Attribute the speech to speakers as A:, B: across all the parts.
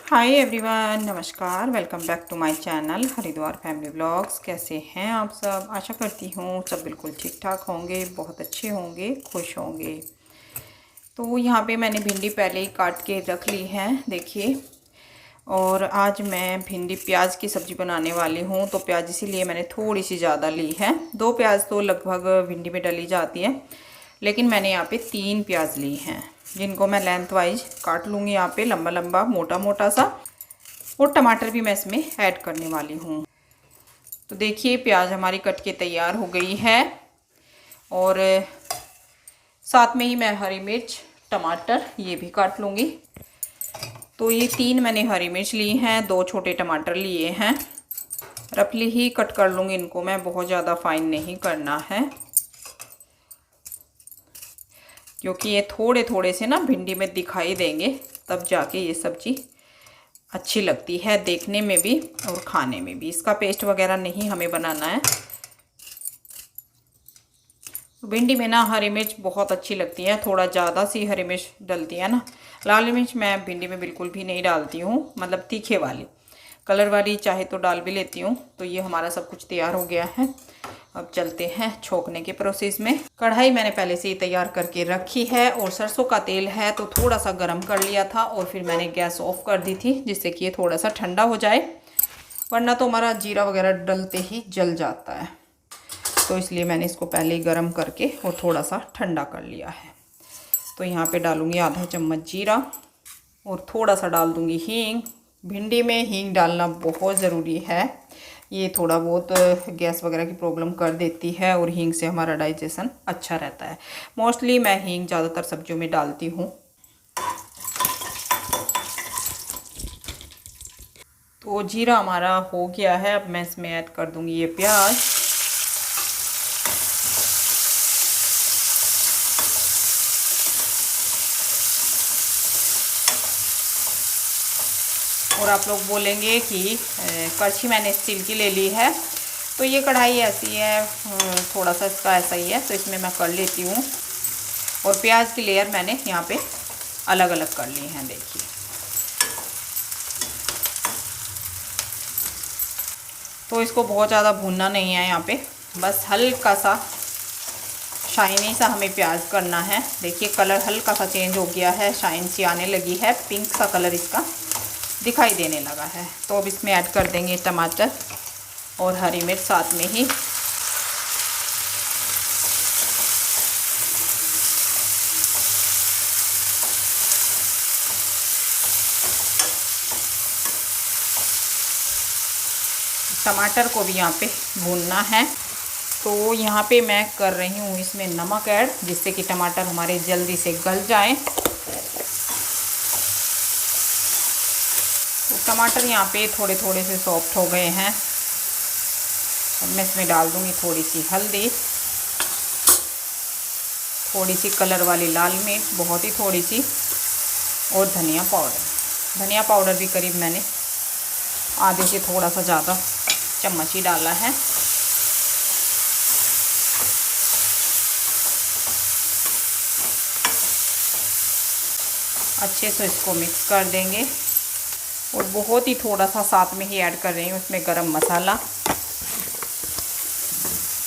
A: हाय everyone, नमस्कार। Welcome back to my channel Haridwar family vlogs. कैसे हैं आप सब? आशा करती हूँ सब बिल्कुल ठीक ठाक होंगे, बहुत अच्छे होंगे, खुश होंगे। तो यहाँ पे मैंने भिंडी पहले ही काट के रख ली है, देखिए। और आज मैं भिंडी प्याज की सब्ज़ी बनाने वाली हूँ। तो प्याज इसीलिए मैंने थोड़ी सी ज़्यादा ली है। 2 प्याज तो लगभग भिंडी में डली जाती है, लेकिन मैंने यहाँ पे 3 प्याज ली हैं, जिनको मैं लेंथ वाइज काट लूँगी यहाँ पे, लंबा लंबा मोटा मोटा सा। और टमाटर भी मैं इसमें ऐड करने वाली हूँ। तो देखिए प्याज हमारी कट के तैयार हो गई है। और साथ में ही मैं हरी मिर्च, टमाटर ये भी काट लूँगी। तो ये 3 मैंने हरी मिर्च ली हैं, 2 छोटे टमाटर लिए हैं। रफली ही कट कर लूँगी इनको मैं, बहुत ज़्यादा फाइन नहीं करना है, क्योंकि ये थोड़े थोड़े से ना भिंडी में दिखाई देंगे, तब जाके ये सब्ज़ी अच्छी लगती है देखने में भी और खाने में भी। इसका पेस्ट वगैरह नहीं हमें बनाना है। भिंडी में ना हरी मिर्च बहुत अच्छी लगती है, थोड़ा ज़्यादा सी हरी मिर्च डलती है ना। लाल मिर्च मैं भिंडी में बिल्कुल भी नहीं डालती हूँ, मतलब तीखे वाली। कलर वाली चाहे तो डाल भी लेती हूँ। तो ये हमारा सब कुछ तैयार हो गया है। अब चलते हैं छोंकने के प्रोसेस में। कढ़ाई मैंने पहले से ही तैयार करके रखी है और सरसों का तेल है तो थोड़ा सा गर्म कर लिया था और फिर मैंने गैस ऑफ कर दी थी, जिससे कि ये थोड़ा सा ठंडा हो जाए, वरना तो हमारा जीरा वगैरह डलते ही जल जाता है। तो इसलिए मैंने इसको पहले ही गर्म करके और थोड़ा सा ठंडा कर लिया है। तो यहाँ पे डालूँगी आधा चम्मच जीरा और थोड़ा सा डाल दूँगी हींग। भिंडी में हींग डालना बहुत ज़रूरी है, ये थोड़ा बहुत गैस वगैरह की प्रॉब्लम कर देती है और हींग से हमारा डाइजेशन अच्छा रहता है। मोस्टली मैं हींग ज़्यादातर सब्जियों में डालती हूँ। तो जीरा हमारा हो गया है, अब मैं इसमें ऐड कर दूँगी ये प्याज। और आप लोग बोलेंगे कि कड़छी मैंने स्टील की ले ली है, तो ये कढ़ाई ऐसी है, थोड़ा सा इसका ऐसा ही है, तो इसमें मैं कर लेती हूँ। और प्याज की लेयर मैंने यहाँ पे अलग अलग कर ली हैं, देखिए। तो इसको बहुत ज़्यादा भूनना नहीं है यहाँ पे, बस हल्का सा शाइनी सा हमें प्याज करना है। देखिए कलर हल्का सा चेंज हो गया है, शाइन सी आने लगी है, पिंक सा कलर इसका दिखाई देने लगा है। तो अब इसमें ऐड कर देंगे टमाटर और हरी मिर्च साथ में ही। टमाटर को भी यहाँ पे भूनना है। तो यहाँ पे मैं कर रही हूँ इसमें नमक ऐड, जिससे कि टमाटर हमारे जल्दी से गल जाएं। तो टमाटर यहाँ पे थोड़े थोड़े से सॉफ्ट हो गए हैं। अब मैं इसमें डाल दूँगी थोड़ी सी हल्दी, थोड़ी सी कलर वाली लाल मिर्च, बहुत ही थोड़ी सी, और धनिया पाउडर। धनिया पाउडर भी करीब मैंने आधे से थोड़ा सा ज़्यादा चम्मच ही डाला है। अच्छे से इसको मिक्स कर देंगे। और बहुत ही थोड़ा सा साथ में ही ऐड कर रही हूँ इसमें गरम मसाला,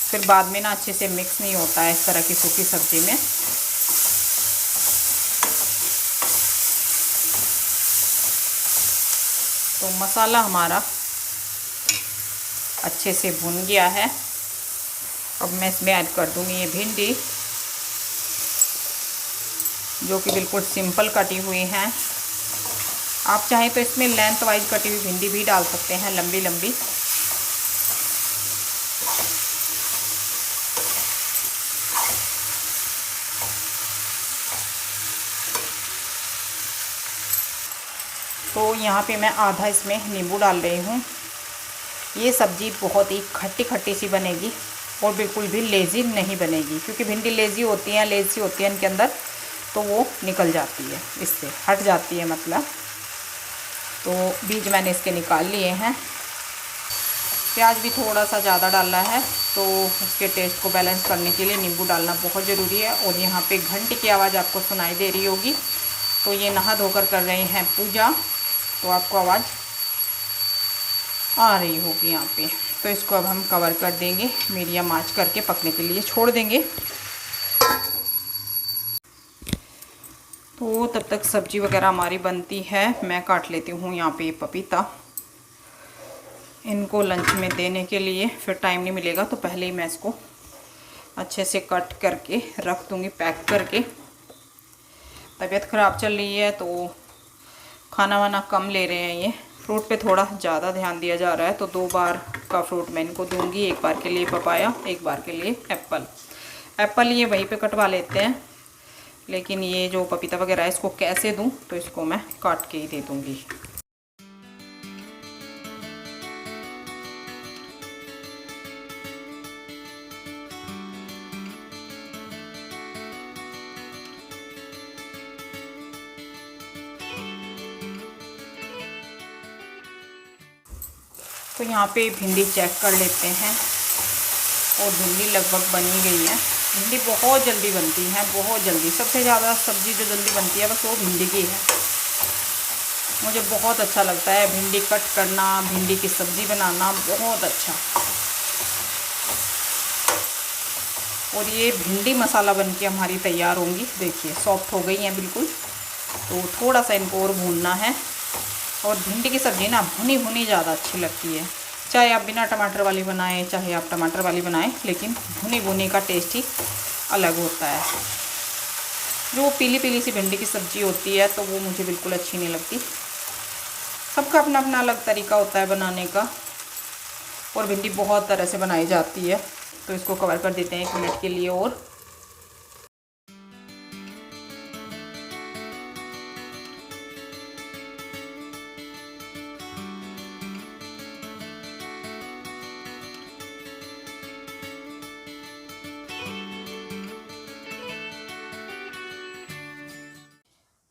A: फिर बाद में ना अच्छे से मिक्स नहीं होता है इस तरह की सूखी सब्जी में। तो मसाला हमारा अच्छे से भुन गया है। अब मैं इसमें ऐड कर दूँगी ये भिंडी, जो कि बिल्कुल सिंपल कटी हुई हैं। आप चाहें तो इसमें लेंथ वाइज कटी हुई भिंडी भी डाल सकते हैं, लंबी लंबी। तो यहाँ पे मैं आधा इसमें नींबू डाल रही हूँ। ये सब्ज़ी बहुत ही खट्टी खट्टी सी बनेगी और बिल्कुल भी लेज़ी नहीं बनेगी, क्योंकि भिंडी लेज़ी होती है, लेज़ी होती है इनके अंदर, तो वो निकल जाती है, इससे हट जाती है मतलब। तो बीज मैंने इसके निकाल लिए हैं। प्याज भी थोड़ा सा ज़्यादा डालना है, तो उसके टेस्ट को बैलेंस करने के लिए नींबू डालना बहुत ज़रूरी है। और यहाँ पे घंटी की आवाज़ आपको सुनाई दे रही होगी, तो ये नहा धोकर कर रहे हैं पूजा। तो आपको आवाज़ आ रही होगी यहाँ पे। तो इसको अब हम कवर कर देंगे, मीडियम आंच करके पकने के लिए छोड़ देंगे। तो तब तक सब्जी वगैरह हमारी बनती है। मैं काट लेती हूँ यहाँ पे पपीता, इनको लंच में देने के लिए, फिर टाइम नहीं मिलेगा तो पहले ही मैं इसको अच्छे से कट करके रख दूँगी पैक करके। तबीयत ख़राब चल रही है तो खाना वाना कम ले रहे हैं ये, फ्रूट पे थोड़ा ज़्यादा ध्यान दिया जा रहा है। तो 2 बार का फ्रूट मैं इनको दूंगी, एक बार के लिए पपाया, एक बार के लिए एप्पल। एप्पल ये वहीं पे कटवा लेते हैं, लेकिन ये जो पपीता वगैरह है इसको कैसे दूं, तो इसको मैं काट के ही दे दूंगी। तो यहाँ पे भिंडी चेक कर लेते हैं, और भिंडी लगभग बनी गई है। भिंडी बहुत जल्दी बनती है, बहुत जल्दी। सबसे ज़्यादा सब्ज़ी जो जल्दी बनती है बस वो भिंडी की है। मुझे बहुत अच्छा लगता है भिंडी कट करना, भिंडी की सब्ज़ी बनाना, बहुत अच्छा। और ये भिंडी मसाला बन के हमारी तैयार होंगी। देखिए सॉफ्ट हो गई हैं बिल्कुल। तो थोड़ा सा इनको और भूनना है। और भिंडी की सब्ज़ी ना भुनी भुनी ज़्यादा अच्छी लगती है, चाहे आप बिना टमाटर वाली बनाएं, चाहे आप टमाटर वाली बनाएं, लेकिन भुनी भुनी का टेस्ट ही अलग होता है। जो पीली पीली सी भिंडी की सब्ज़ी होती है तो वो मुझे बिल्कुल अच्छी नहीं लगती। सबका अपना अपना अलग तरीका होता है बनाने का, और भिंडी बहुत तरह से बनाई जाती है। तो इसको कवर कर देते हैं 1 मिनट के लिए और।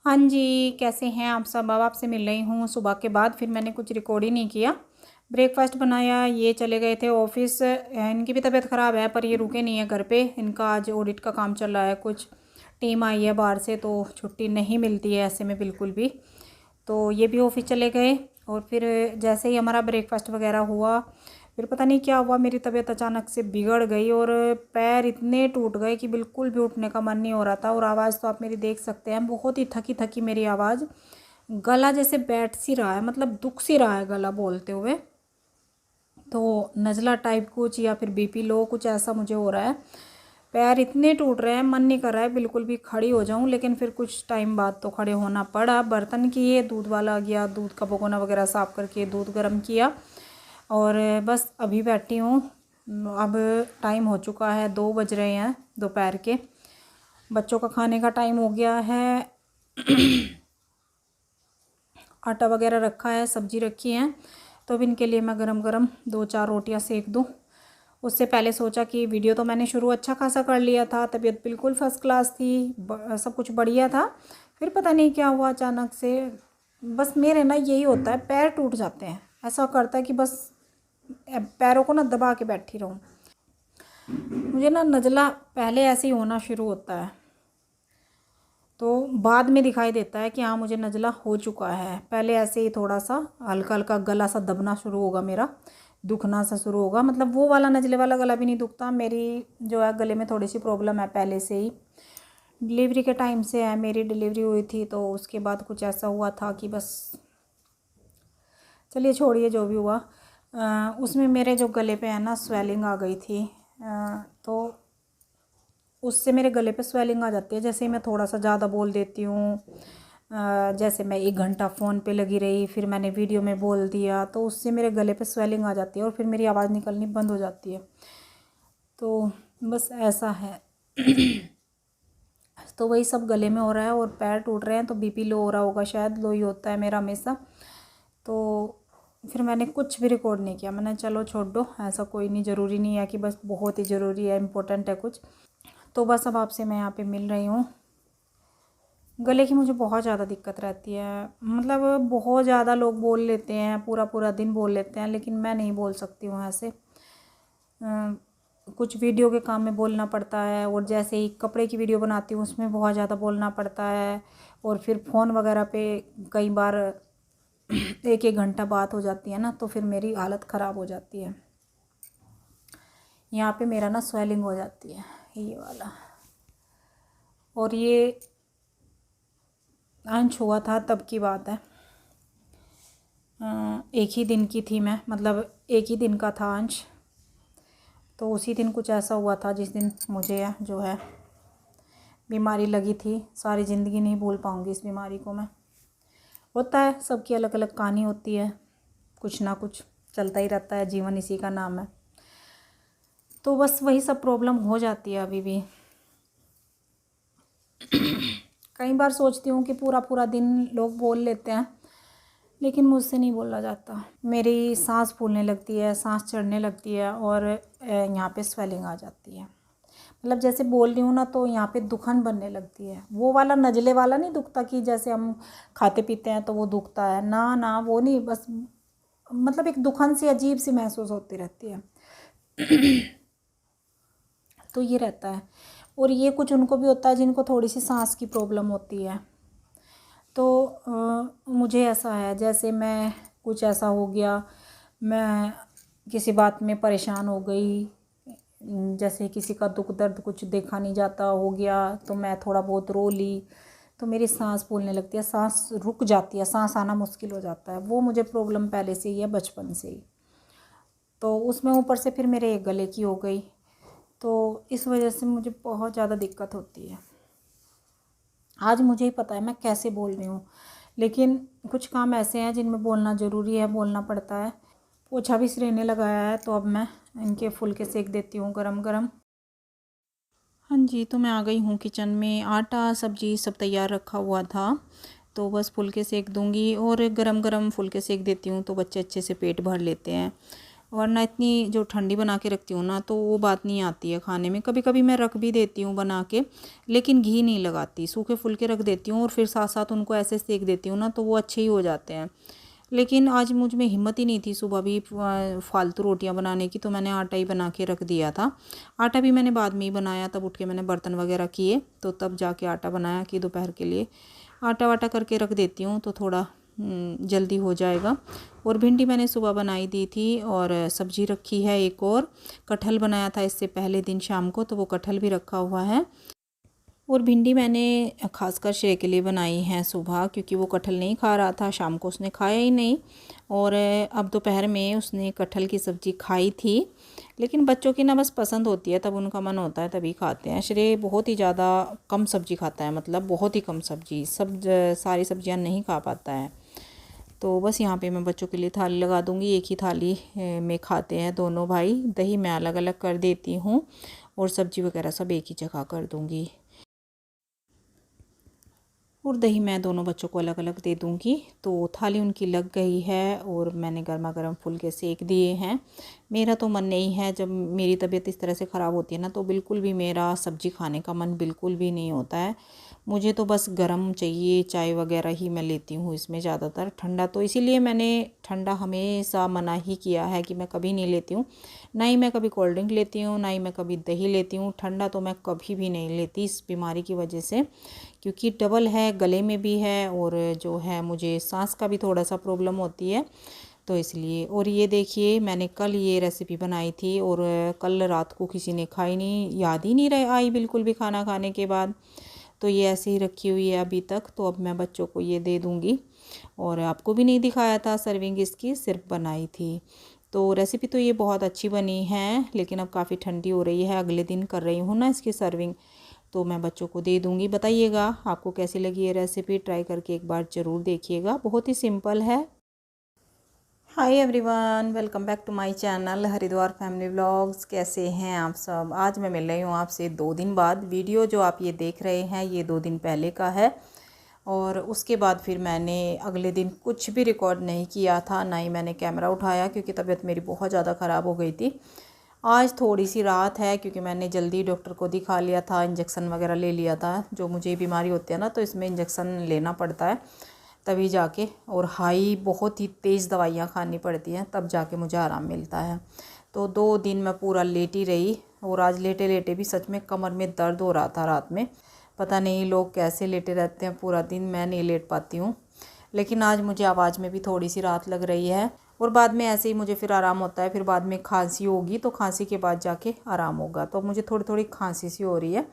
A: हाँ जी, कैसे हैं आप सब। अब आपसे मिल रही हूँ सुबह के बाद, फिर मैंने कुछ रिकॉर्ड ही नहीं किया। ब्रेकफास्ट बनाया, ये चले गए थे ऑफिस। इनकी भी तबीयत ख़राब है पर ये रुके नहीं है घर पे। इनका आज ऑडिट का काम चल रहा है, कुछ टीम आई है बाहर से, तो छुट्टी नहीं मिलती है ऐसे में बिल्कुल भी। तो ये भी ऑफिस चले गए, और फिर जैसे ही हमारा ब्रेकफास्ट वगैरह हुआ, फिर पता नहीं क्या हुआ, मेरी तबीयत अचानक से बिगड़ गई और पैर इतने टूट गए कि बिल्कुल भी उठने का मन नहीं हो रहा था। और आवाज़ तो आप मेरी देख सकते हैं, बहुत ही थकी थकी मेरी आवाज़, गला जैसे बैठ सी रहा है, मतलब दुख सी रहा है गला बोलते हुए। तो नज़ला टाइप कुछ, या फिर बीपी लो, कुछ ऐसा मुझे हो रहा है। पैर इतने टूट रहे हैं, मन नहीं कर रहा है बिल्कुल भी खड़ी हो जाऊं, लेकिन फिर कुछ टाइम बाद तो खड़े होना पड़ा। बर्तन किए, दूध वाला आ गया, दूध का भगोना वगैरह साफ़ करके दूध गर्म किया, और बस अभी बैठी हूँ। अब टाइम हो चुका है, 2 बज रहे हैं दोपहर के। बच्चों का खाने का टाइम हो गया है। आटा वगैरह रखा है, सब्जी रखी है, तो अब इनके लिए मैं गरम गरम 2-4 रोटियां सेक दूँ। उससे पहले सोचा कि वीडियो तो मैंने शुरू अच्छा खासा कर लिया था, तबीयत बिल्कुल फर्स्ट क्लास थी, सब कुछ बढ़िया था। फिर पता नहीं क्या हुआ अचानक से, बस मेरे ना यही होता है, पैर टूट जाते हैं। ऐसा करता है कि बस पैरों को ना दबा के बैठी रहूँ। मुझे ना नज़ला पहले ऐसे ही होना शुरू होता है, तो बाद में दिखाई देता है कि हाँ मुझे नज़ला हो चुका है। पहले ऐसे ही थोड़ा सा हल्का हल्का गला सा दबना शुरू होगा, मेरा दुखना सा शुरू होगा। मतलब वो वाला नज़ले वाला गला भी नहीं दुखता, मेरी जो है गले में थोड़ी सी प्रॉब्लम है पहले से ही, डिलीवरी के टाइम से है। मेरी डिलीवरी हुई थी तो उसके बाद कुछ ऐसा हुआ था कि बस, चलिए छोड़िए जो भी हुआ। उसमें मेरे जो गले पे है ना स्वेलिंग आ गई थी, तो उससे मेरे गले पे स्वेलिंग आ जाती है। जैसे मैं थोड़ा सा ज़्यादा बोल देती हूँ, जैसे मैं 1 घंटा फ़ोन पे लगी रही, फिर मैंने वीडियो में बोल दिया, तो उससे मेरे गले पे स्वेलिंग आ जाती है और फिर मेरी आवाज़ निकलनी बंद हो जाती है। तो बस ऐसा है। तो वही सब गले में हो रहा है, और पैर टूट रहे हैं, तो बीपी लो हो रहा होगा शायद, लो ही होता है मेरा हमेशा। तो फिर मैंने कुछ भी रिकॉर्ड नहीं किया, मैंने चलो छोड़ दो, ऐसा कोई नहीं, ज़रूरी नहीं है कि बस बहुत ही ज़रूरी है, इम्पोर्टेंट है कुछ। तो बस अब आपसे मैं यहाँ पे मिल रही हूँ। गले की मुझे बहुत ज़्यादा दिक्कत रहती है, मतलब बहुत ज़्यादा लोग बोल लेते हैं, पूरा पूरा दिन बोल लेते हैं, लेकिन मैं नहीं बोल सकती हूँ ऐसे। कुछ वीडियो के काम में बोलना पड़ता है, और जैसे ही कपड़े की वीडियो बनाती हूँ उसमें बहुत ज़्यादा बोलना पड़ता है, और फिर फ़ोन वगैरह पे कई बार
B: एक एक घंटा बात हो जाती है ना, तो फिर मेरी हालत ख़राब हो जाती है। यहाँ पे मेरा ना स्वेलिंग हो जाती है, ये वाला। और ये अंश हुआ था तब की बात है, एक ही दिन की थी मैं, मतलब एक ही दिन का था अंश। तो उसी दिन कुछ ऐसा हुआ था जिस दिन मुझे जो है बीमारी लगी थी। सारी ज़िंदगी नहीं भूल पाऊँगी इस बीमारी को मैं। होता है, सबकी अलग अलग कहानी होती है, कुछ ना कुछ चलता ही रहता है, जीवन इसी का नाम है। तो बस वही सब प्रॉब्लम हो जाती है अभी भी। कई बार सोचती हूँ कि पूरा पूरा दिन लोग बोल लेते हैं, लेकिन मुझसे नहीं बोला जाता। मेरी सांस फूलने लगती है, सांस चढ़ने लगती है, और यहाँ पे स्वेलिंग आ जाती है। मतलब जैसे बोल रही हूँ ना, तो यहाँ पे दुखन बनने लगती है। वो वाला नज़ले वाला नहीं दुखता कि जैसे हम खाते पीते हैं तो वो दुखता है, ना ना, वो नहीं, बस मतलब एक दुखन सी अजीब सी महसूस होती रहती है। तो ये रहता है। और ये कुछ उनको भी होता है जिनको थोड़ी सी सांस की प्रॉब्लम होती है। तो मुझे ऐसा है, जैसे मैं कुछ ऐसा हो गया, मैं किसी बात में परेशान हो गई, जैसे किसी का दुख दर्द कुछ देखा नहीं जाता हो गया, तो मैं थोड़ा बहुत रो ली, तो मेरी सांस फूलने लगती है, सांस रुक जाती है, सांस आना मुश्किल हो जाता है। वो मुझे प्रॉब्लम पहले से ही है, बचपन से ही। तो उसमें ऊपर से फिर मेरे एक गले की हो गई, तो इस वजह से मुझे बहुत ज़्यादा दिक्कत होती है। आज मुझे ही पता है मैं कैसे बोल रही हूँ, लेकिन कुछ काम ऐसे हैं जिनमें बोलना ज़रूरी है, बोलना पड़ता है। पोछा भी सिरेने लगाया है, तो अब मैं इनके फुलके सेक देती हूँ गरम गरम। हाँ जी, तो मैं आ गई हूँ किचन में। आटा सब्जी सब तैयार रखा हुआ था, तो बस फुलके सेक दूँगी, और गरम गरम फुलके सेक देती हूँ तो बच्चे अच्छे से पेट भर लेते हैं। वरना इतनी जो ठंडी बना के रखती हूँ ना, तो वो बात नहीं आती है खाने में। कभी कभी मैं रख भी देती हूँ बना के, लेकिन घी नहीं लगाती, सूखे फुलके रख देती हूँ और फिर साथ साथ उनको ऐसे सेक देती हूँ ना, तो वो अच्छे ही हो जाते हैं। लेकिन आज मुझ में हिम्मत ही नहीं थी सुबह भी फालतू रोटियां बनाने की, तो मैंने आटा ही बना के रख दिया था। आटा भी मैंने बाद में ही बनाया, तब उठ के मैंने बर्तन वगैरह किए, तो तब जाके आटा बनाया कि दोपहर के लिए आटा वाटा करके रख देती हूँ, तो थोड़ा जल्दी हो जाएगा। और भिंडी मैंने सुबह बनाई दी थी, और सब्जी रखी है एक, और कटहल बनाया था इससे पहले दिन शाम को, तो वो कटहल भी रखा हुआ है। और भिंडी मैंने खासकर श्रेय के लिए बनाई है सुबह, क्योंकि वो कटहल नहीं खा रहा था, शाम को उसने खाया ही नहीं, और अब दोपहर में उसने कटहल की सब्ज़ी खाई थी। लेकिन बच्चों की ना बस पसंद होती है, तब उनका मन होता है तभी खाते हैं। श्रेय बहुत ही ज़्यादा कम सब्ज़ी खाता है, मतलब बहुत ही कम सब्ज़ी, सारी सब्जियां नहीं खा पाता है। तो बस यहाँ पे मैं बच्चों के लिए थाली लगा दूँगी, एक ही थाली में खाते हैं दोनों भाई। दही मैं अलग अलग कर देती हूँ, और सब्ज़ी वगैरह सब एक ही जगह कर दूँगी, और दही मैं दोनों बच्चों को अलग अलग दे दूँगी। तो थाली उनकी लग गई है, और मैंने गर्मा गर्म फुलके सेक दिए हैं। मेरा तो मन नहीं है, जब मेरी तबीयत इस तरह से ख़राब होती है ना, तो बिल्कुल भी मेरा सब्ज़ी खाने का मन बिल्कुल भी नहीं होता है। मुझे तो बस गरम चाहिए, चाय वगैरह ही मैं लेती हूँ इसमें ज़्यादातर। ठंडा तो इसीलिए मैंने ठंडा हमेशा मना ही किया है कि मैं कभी नहीं लेती हूँ। ना ही मैं कभी कोल्ड ड्रिंक लेती हूँ, ना ही मैं कभी दही लेती हूँ। ठंडा तो मैं कभी भी नहीं लेती इस बीमारी की वजह से, क्योंकि डबल है, गले में भी है, और जो है मुझे सांस का भी थोड़ा सा प्रॉब्लम होती है, तो इसलिए। और ये देखिए, मैंने कल ये रेसिपी बनाई थी, और कल रात को किसी ने खाई नहीं, याद ही नहीं रह आई बिल्कुल भी खाना खाने के बाद। तो ये ऐसे ही रखी हुई है अभी तक, तो अब मैं बच्चों को ये दे दूँगी। और आपको भी नहीं दिखाया था सर्विंग इसकी, सिर्फ बनाई थी। तो रेसिपी तो ये बहुत अच्छी बनी है, लेकिन अब काफ़ी ठंडी हो रही है, अगले दिन कर रही हूँ ना इसकी सर्विंग, तो मैं बच्चों को दे दूँगी। बताइएगा आपको कैसी लगी ये रेसिपी, ट्राई करके एक बार ज़रूर देखिएगा, बहुत ही सिंपल है। Hi everyone, welcome back to my channel Haridwar family vlogs. कैसे हैं आप सब? आज मैं मिल रही हूँ आपसे 2 दिन बाद। वीडियो जो आप ये देख रहे हैं ये 2 दिन पहले का है, और उसके बाद फिर मैंने अगले दिन कुछ भी रिकॉर्ड नहीं किया था, ना ही मैंने कैमरा उठाया, क्योंकि तबीयत मेरी बहुत ज़्यादा ख़राब हो गई थी। आज थोड़ी सी राहत है, क्योंकि मैंने जल्दी डॉक्टर को दिखा लिया था, इंजेक्शन वगैरह ले लिया था। जो मुझे बीमारी होती है ना, तो इसमें इंजेक्शन लेना पड़ता है तभी जाके, और हाई बहुत ही तेज़ दवाइयाँ खानी पड़ती हैं, तब जाके मुझे आराम मिलता है। तो 2 दिन मैं पूरा लेटी रही, और आज लेटे लेटे भी सच में कमर में दर्द हो रहा था रात में। पता नहीं लोग कैसे लेटे रहते हैं पूरा दिन, मैं नहीं लेट पाती हूँ। लेकिन आज मुझे आवाज़ में भी थोड़ी सी राहत लग रही है और बाद में ऐसे ही मुझे फिर आराम होता है। फिर बाद में खांसी होगी तो खांसी के बाद जाके आराम होगा। तो मुझे थोड़ी थोड़ी खांसी सी हो रही है।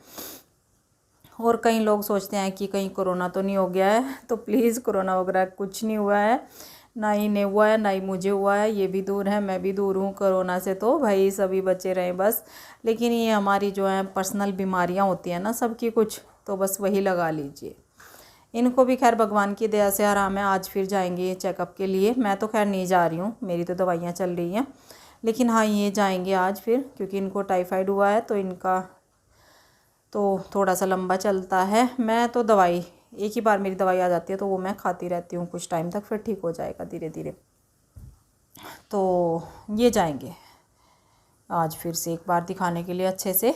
B: और कई लोग सोचते हैं कि कहीं कोरोना तो नहीं हो गया है, तो प्लीज़ कोरोना वगैरह कुछ नहीं हुआ है, ना ही इन्हें हुआ है ना ही मुझे हुआ है। ये भी दूर है, मैं भी दूर हूँ कोरोना से, तो भाई सभी बचे रहें बस। लेकिन ये हमारी जो है पर्सनल बीमारियाँ होती हैं ना सबकी कुछ, तो बस वही लगा लीजिए। इनको भी खैर भगवान की दया से आराम है। आज फिर जाएंगे चेकअप के लिए। मैं तो खैर नहीं जा रही हूँ, मेरी तो दवाइयाँ चल रही हैं, लेकिन हाँ ये जाएंगे आज फिर, क्योंकि इनको टाइफाइड हुआ है तो इनका तो थोड़ा सा लंबा चलता है। मैं तो दवाई एक ही बार मेरी दवाई आ जाती है तो वो मैं खाती रहती हूँ कुछ टाइम तक, फिर ठीक हो जाएगा धीरे धीरे। तो ये जाएंगे आज फिर से एक बार दिखाने के लिए अच्छे से।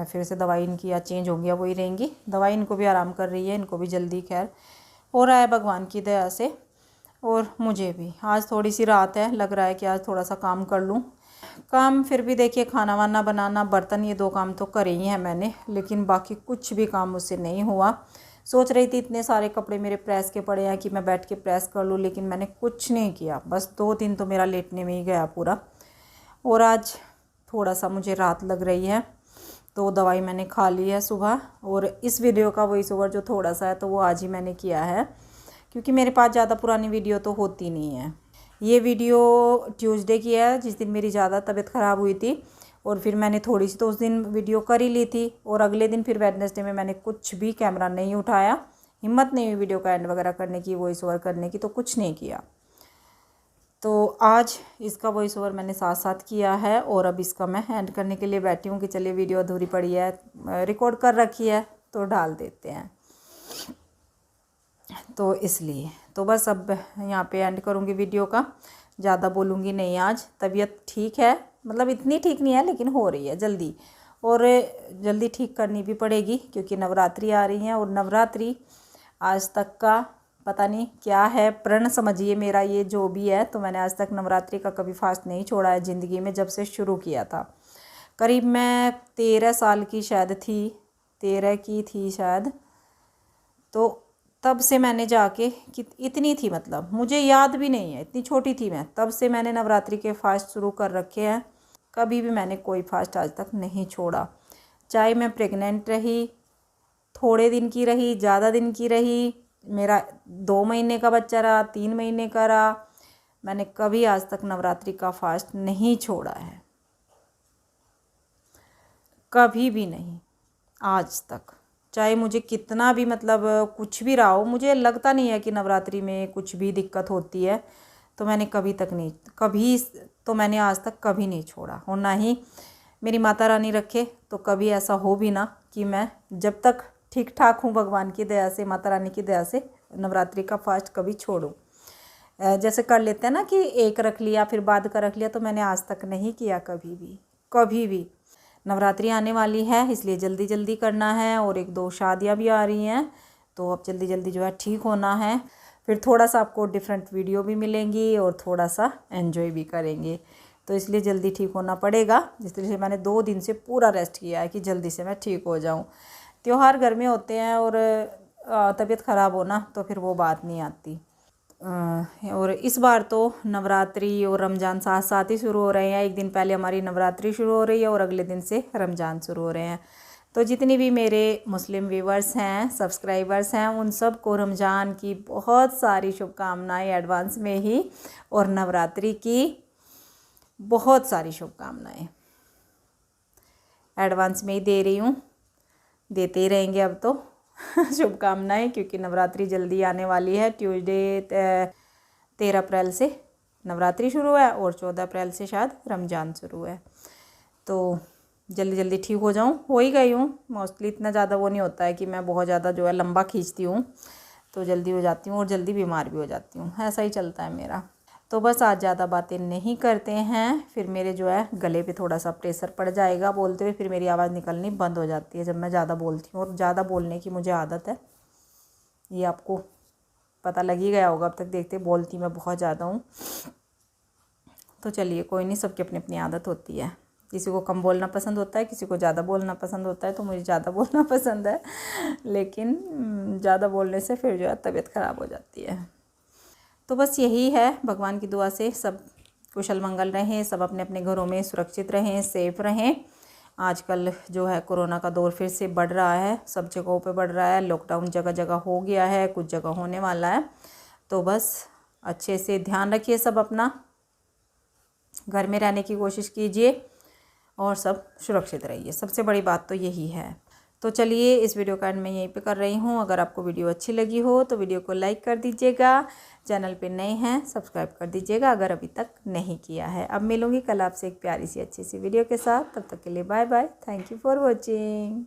B: फिर से दवाई इनकी या चेंज होंगी या वही रहेंगी। दवाई इनको भी आराम कर रही है, इनको भी जल्दी खैर हो रहा है भगवान की दया से। और मुझे भी आज थोड़ी सी राहत है, लग रहा है कि आज थोड़ा सा काम कर लूँ। काम फिर भी देखिए खाना वाना बनाना, बर्तन, ये 2 काम तो करे ही हैं मैंने, लेकिन बाकी कुछ भी काम मुझसे नहीं हुआ। सोच रही थी इतने सारे कपड़े मेरे प्रेस के पड़े हैं कि मैं बैठ के प्रेस कर लूँ, लेकिन मैंने कुछ नहीं किया। बस 2 दिन तो मेरा लेटने में ही गया पूरा। और आज थोड़ा सा मुझे राहत लग रही है, तो दवाई मैंने खा ली है सुबह। और इस वीडियो का वॉइस ओवर जो थोड़ा सा है तो वो आज ही मैंने किया है, क्योंकि मेरे पास ज़्यादा पुरानी वीडियो तो होती नहीं है। ये वीडियो ट्यूसडे की है, जिस दिन मेरी ज़्यादा तबीयत ख़राब हुई थी, और फिर मैंने थोड़ी सी तो उस दिन वीडियो कर ही ली थी। और अगले दिन फिर वेडनेसडे में मैंने कुछ भी कैमरा नहीं उठाया, हिम्मत नहीं हुई वीडियो का एंड वगैरह करने की, वॉइस ओवर करने की, तो कुछ नहीं किया। तो आज इसका वॉइस ओवर मैंने साथ साथ किया है, और अब इसका मैं एंड करने के लिए बैठी हूँ कि चलिए वीडियो अधूरी पड़ी है, रिकॉर्ड कर रखी है तो डाल देते हैं। तो इसलिए तो बस अब यहाँ पे एंड करूँगी वीडियो का, ज़्यादा बोलूँगी नहीं। आज तबीयत ठीक है, मतलब इतनी ठीक नहीं है लेकिन हो रही है जल्दी, और जल्दी ठीक करनी भी पड़ेगी क्योंकि नवरात्रि आ रही हैं। और नवरात्रि आज तक का पता नहीं क्या है, प्रण समझिए मेरा ये जो भी है। तो मैंने आज तक नवरात्रि का कभी फास्ट नहीं छोड़ा है ज़िंदगी में, जब से शुरू किया था। करीब मैं 13 साल की शायद थी, 13 की थी शायद, तो तब से मैंने जाके कि इतनी थी, मतलब मुझे याद भी नहीं है, इतनी छोटी थी मैं, तब से मैंने नवरात्रि के फास्ट शुरू कर रखे हैं। कभी भी मैंने कोई फास्ट आज तक नहीं छोड़ा, चाहे मैं प्रेग्नेंट रही, थोड़े दिन की रही, ज़्यादा दिन की रही, मेरा 2 महीने का बच्चा रहा, 3 महीने का रहा, मैंने कभी आज तक नवरात्रि का फास्ट नहीं छोड़ा है, कभी भी नहीं आज तक। चाहे मुझे कितना भी मतलब कुछ भी रहा हो, मुझे लगता नहीं है कि नवरात्रि में कुछ भी दिक्कत होती है, तो मैंने कभी तो मैंने आज तक कभी नहीं छोड़ा। और ना ही मेरी माता रानी रखे तो कभी ऐसा हो भी ना कि मैं जब तक ठीक ठाक हूँ भगवान की दया से, माता रानी की दया से, नवरात्रि का फास्ट कभी छोड़ूँ। जैसे कर लेते हैं ना कि एक रख लिया फिर बाद का रख लिया, तो मैंने आज तक नहीं किया कभी भी, कभी भी। नवरात्रि आने वाली है इसलिए जल्दी जल्दी करना है, और 1-2 शादियाँ भी आ रही हैं, तो अब जल्दी जल्दी जो है ठीक होना है। फिर थोड़ा सा आपको डिफरेंट वीडियो भी मिलेंगी और थोड़ा सा एंजॉय भी करेंगे, तो इसलिए जल्दी ठीक होना पड़ेगा। इसलिए मैंने 2 दिन से पूरा रेस्ट किया है कि जल्दी से मैं ठीक हो जाऊँ। त्योहार घर में होते हैं और तबीयत ख़राब होना तो फिर वो बात नहीं आती। और इस बार तो नवरात्रि और रमज़ान साथ साथ ही शुरू हो रहे हैं। एक दिन पहले हमारी नवरात्रि शुरू हो रही है और अगले दिन से रमज़ान शुरू हो रहे हैं। तो जितनी भी मेरे मुस्लिम व्यूवर्स हैं, सब्सक्राइबर्स हैं, उन सब को रमज़ान की बहुत सारी शुभकामनाएं एडवांस में ही, और नवरात्रि की बहुत सारी शुभकामनाएं एडवांस में ही दे रही हूँ, देते ही रहेंगे अब तो शुभकामनाएं, क्योंकि नवरात्रि जल्दी आने वाली है। ट्यूसडे 13 अप्रैल से नवरात्रि शुरू है और 14 अप्रैल से शायद रमज़ान शुरू है। तो जल्दी जल्दी ठीक हो जाऊँ, हो ही गई हूँ मोस्टली। इतना ज़्यादा वो नहीं होता है कि मैं बहुत ज़्यादा जो है लंबा खींचती हूँ, तो जल्दी हो जाती हूँ और जल्दी बीमार भी हो जाती हूँ, ऐसा ही चलता है मेरा। तो बस आज ज़्यादा बातें नहीं करते हैं, फिर मेरे जो है गले पे थोड़ा सा प्रेशर पड़ जाएगा बोलते हुए, फिर मेरी आवाज़ निकलनी बंद हो जाती है जब मैं ज़्यादा बोलती हूँ। और ज़्यादा बोलने की मुझे आदत है, ये आपको पता लग ही गया होगा अब तक देखते, बोलती मैं बहुत ज़्यादा हूँ। तो चलिए कोई नहीं, सबकी अपनी अपनी आदत होती है। किसी को कम बोलना पसंद होता है, किसी को ज़्यादा बोलना पसंद होता है, तो मुझे ज़्यादा बोलना पसंद है, लेकिन ज़्यादा बोलने से फिर जो है तबीयत ख़राब हो जाती है। तो बस यही है, भगवान की दुआ से सब कुशल मंगल रहें, सब अपने अपने घरों में सुरक्षित रहें, सेफ रहें। आजकल जो है कोरोना का दौर फिर से बढ़ रहा है, सब जगहों पे बढ़ रहा है, लॉकडाउन जगह जगह हो गया है, कुछ जगह होने वाला है। तो बस अच्छे से ध्यान रखिए, सब अपना घर में रहने की कोशिश कीजिए और सब सुरक्षित रहिए, सबसे बड़ी बात तो यही है। तो चलिए इस वीडियो का एंड मैं यहीं पे कर रही हूँ। अगर आपको वीडियो अच्छी लगी हो तो वीडियो को लाइक कर दीजिएगा, चैनल पे नए हैं सब्सक्राइब कर दीजिएगा अगर अभी तक नहीं किया है। अब मिलूँगी कल आपसे एक प्यारी सी अच्छी सी वीडियो के साथ, तब तक के लिए bye bye, thank you for watching.